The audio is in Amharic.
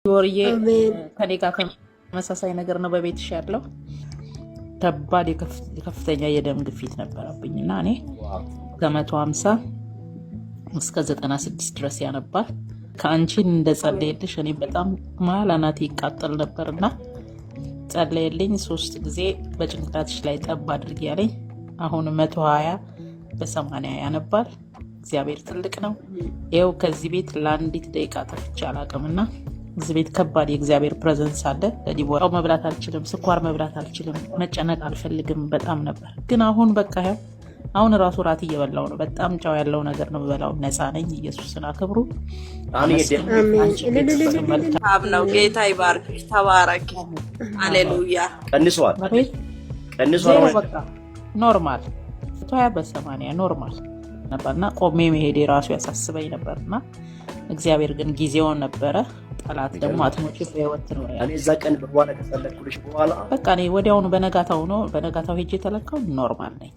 ወርዬ ከኔ ጋር ተመሳሳይ ነገር ነው በቤትሽ ያለው። ከባድ የከፍተኛ የደም ግፊት ነበረብኝና እኔ ከ150 እስከ 96 ድረስ ያነባል። ከአንቺን እንደ ጸለየልሽ እኔ በጣም ማላናት ይቃጠል ነበርና ጸለየልኝ። 3 ጊዜ በጭንቅላትሽ ላይ ጠብ አድርጊ ያለኝ። አሁን 120 በ80 ያነባል። እግዚአብሔር ትልቅ ነው። ይኸው ከዚህ ቤት ለአንዲት ደቂቃ ጠፍቼ አላውቅምና እዚህ ቤት ከባድ የእግዚአብሔር ፕሬዘንስ አለ። ለዲቦራ መብላት አልችልም፣ ስኳር መብላት አልችልም፣ መጨነቅ አልፈልግም በጣም ነበር። ግን አሁን በቃ ያው አሁን ራሱ ራት እየበላው ነው። በጣም ጫው ያለው ነገር ነው በላው። ነፃ ነኝ። ኢየሱስን አክብሩ። አብ ነው። ጌታ ይባርክሽ። ተባረኪ። ሃሌሉያ። ቀንሷል። በቃ ኖርማል 20 በ80 ኖርማል ነበርና ቆሜ መሄድ ራሱ ያሳስበኝ ነበርና እግዚአብሔር ግን ጊዜውን ነበረ። ጠላት ደግሞ አትሞጪ በህይወት ነው ያለው። እኔ እዛ ቀን በኋላ ከጸለይኩልሽ በኋላ በቃ እኔ ወዲያውኑ በነጋታው ሄጄ ተለካው ኖርማል ነኝ።